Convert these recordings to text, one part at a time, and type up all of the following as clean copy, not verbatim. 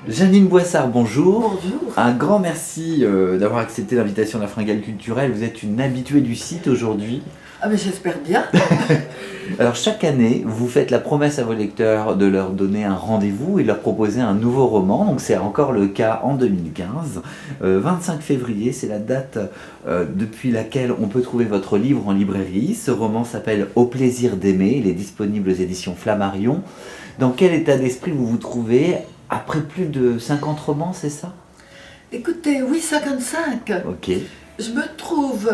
Janine Boissard, bonjour. Bonjour. Un grand merci d'avoir accepté l'invitation de la Fringale culturelle. Vous êtes une habituée du site aujourd'hui. Ah mais j'espère bien. Alors chaque année, vous faites la promesse à vos lecteurs de leur donner un rendez-vous et de leur proposer un nouveau roman. Donc c'est encore le cas en 2015. 25 février, c'est la date depuis laquelle on peut trouver votre livre en librairie. Ce roman s'appelle Au plaisir d'aimer. Il est disponible aux éditions Flammarion. Dans quel état d'esprit vous vous trouvez après plus de 50 romans, c'est ça? Écoutez, oui, 55. Ok. Je me trouve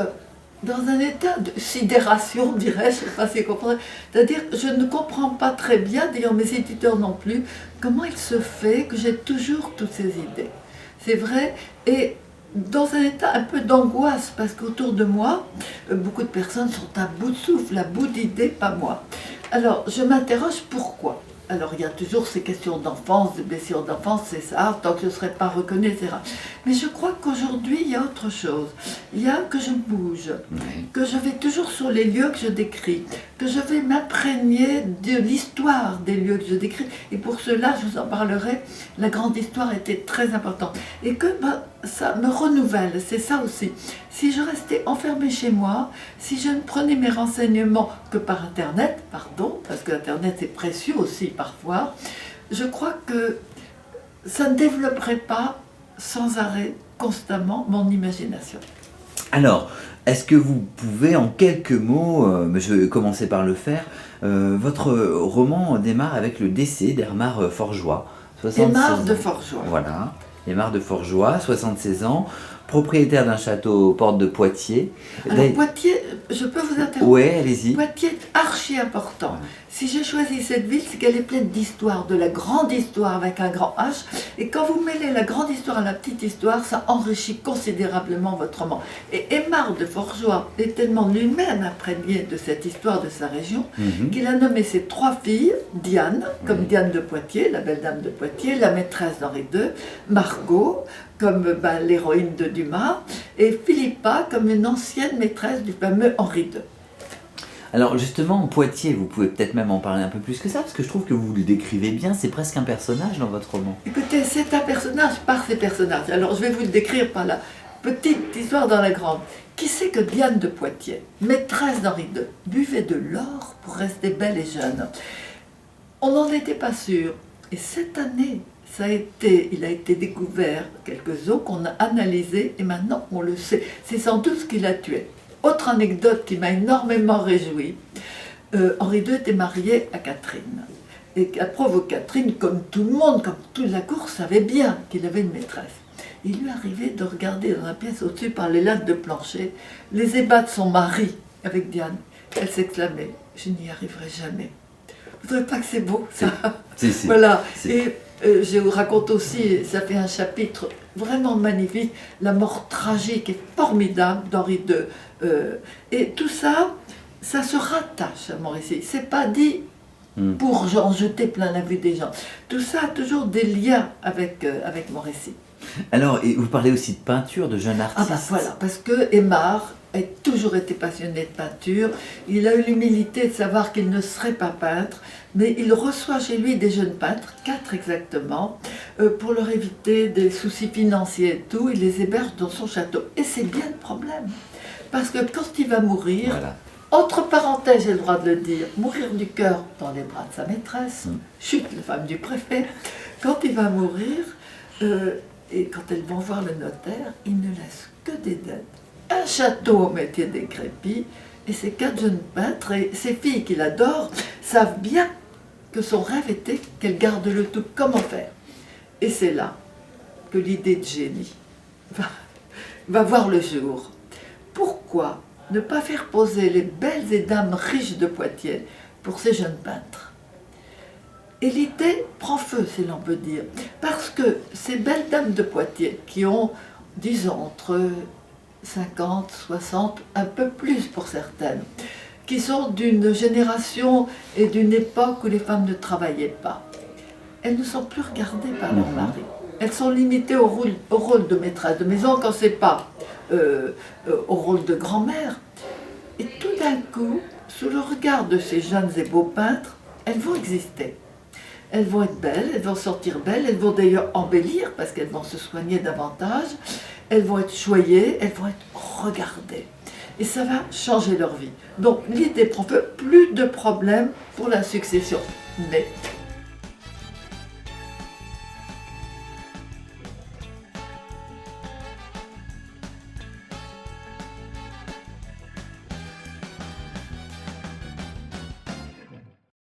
dans un état de sidération, dirais-je, je ne sais pas si vous comprenez. C'est-à-dire, je ne comprends pas très bien, d'ailleurs mes éditeurs non plus, comment il se fait que j'ai toujours toutes ces idées. C'est vrai, et dans un état un peu d'angoisse, parce qu'autour de moi, beaucoup de personnes sont à bout de souffle, à bout d'idées, pas moi. Alors, je m'interroge pourquoi. Alors, il y a toujours ces questions d'enfance, des blessures d'enfance, c'est ça, tant que je ne serai pas reconnue, etc. Mais je crois qu'aujourd'hui, il y a autre chose. Il y a que je bouge, que je vais toujours sur les lieux que je décris, que je vais m'imprégner de l'histoire des lieux que je décris. Et pour cela, je vous en parlerai, la grande histoire était très importante. Et que ça me renouvelle, c'est ça aussi. Si je restais enfermée chez moi, si je ne prenais mes renseignements que par Internet, pardon, parce que Internet est précieux aussi parfois, je crois que ça ne développerait pas sans arrêt, constamment, mon imagination. Alors, est-ce que vous pouvez en quelques mots, je vais commencer par le faire, votre roman démarre avec le décès d'Aymar Forgeois. Aymar de Forgeois. Voilà, Aymar de Forgeois, 76 ans, propriétaire d'un château aux portes de Poitiers. Alors Poitiers, je peux vous interrompre? Oui, allez-y. Poitiers est archi important. Si j'ai choisi cette ville, c'est qu'elle est pleine d'histoire, de la grande histoire avec un grand H. Et quand vous mêlez la grande histoire à la petite histoire, ça enrichit considérablement votre roman. Et Aymar de Forgeois est tellement lui-même imprégné de cette histoire de sa région qu'il a nommé ses 3 filles, Diane, comme Diane de Poitiers, la belle dame de Poitiers, la maîtresse d'Henri II, Margot, comme l'héroïne de Dumas, et Philippa, comme une ancienne maîtresse du fameux Henri II. Alors justement, Poitiers, vous pouvez peut-être même en parler un peu plus que ça, parce que je trouve que vous le décrivez bien, c'est presque un personnage dans votre roman. Écoutez, c'est un personnage par ses personnages. Alors je vais vous le décrire par la petite histoire dans la grande. Qui c'est que Diane de Poitiers, maîtresse d'Henri II, buvait de l'or pour rester belle et jeune? On n'en était pas sûr. Et cette année, il a été découvert quelques os qu'on a analysés et maintenant on le sait. C'est sans doute ce qui l'a tué. Autre anecdote qui m'a énormément réjoui, Henri II était marié à Catherine. Et à provoquer Catherine, comme tout le monde, comme toute la cour, savait bien qu'il avait une maîtresse. Il lui arrivait de regarder dans la pièce au-dessus par les lattes de plancher les ébats de son mari avec Diane. Elle s'exclamait, je n'y arriverai jamais. Vous ne trouvez pas que c'est beau, ça? Si. Voilà. Et je vous raconte aussi, ça fait un chapitre vraiment magnifique, la mort tragique et formidable d'Henri II. Et tout ça, ça se rattache à mon récit. C'est pas dit pour en jeter plein la vue des gens. Tout ça a toujours des liens avec mon récit. Alors, et vous parlez aussi de peinture, de jeunes artistes. Ah voilà, parce que Aymar a toujours été passionné de peinture. Il a eu l'humilité de savoir qu'il ne serait pas peintre, mais il reçoit chez lui des jeunes peintres, 4 exactement, pour leur éviter des soucis financiers et tout. Il les héberge dans son château. Et c'est bien le problème, parce que quand il va mourir, voilà. Entre parenthèses, j'ai le droit de le dire, mourir du cœur dans les bras de sa maîtresse, chute la femme du préfet, quand il va mourir, et quand elles vont voir le notaire, il ne laisse que des dettes. Un château au métier décrépit, et ces 4 jeunes peintres et ces filles qu'il adore savent bien que son rêve était qu'elle garde le tout. Comment faire? Et c'est là que l'idée de génie va voir le jour. Pourquoi ne pas faire poser les belles et dames riches de Poitiers pour ces jeunes peintres? Et l'idée prend feu, si l'on peut dire, parce que ces belles dames de Poitiers, qui ont, disons, entre 50, 60, un peu plus pour certaines, qui sont d'une génération et d'une époque où les femmes ne travaillaient pas, elles ne sont plus regardées par leur mari. Elles sont limitées au rôle de maîtresse de maison, quand ce n'est pas au rôle de grand-mère. Et tout d'un coup, sous le regard de ces jeunes et beaux peintres, elles vont exister. elles vont être belles, elles vont sortir belles, elles vont d'ailleurs embellir parce qu'elles vont se soigner davantage, elles vont être choyées, elles vont être regardées. Et ça va changer leur vie. Donc l'idée prend feu, plus de problèmes pour la succession. Mais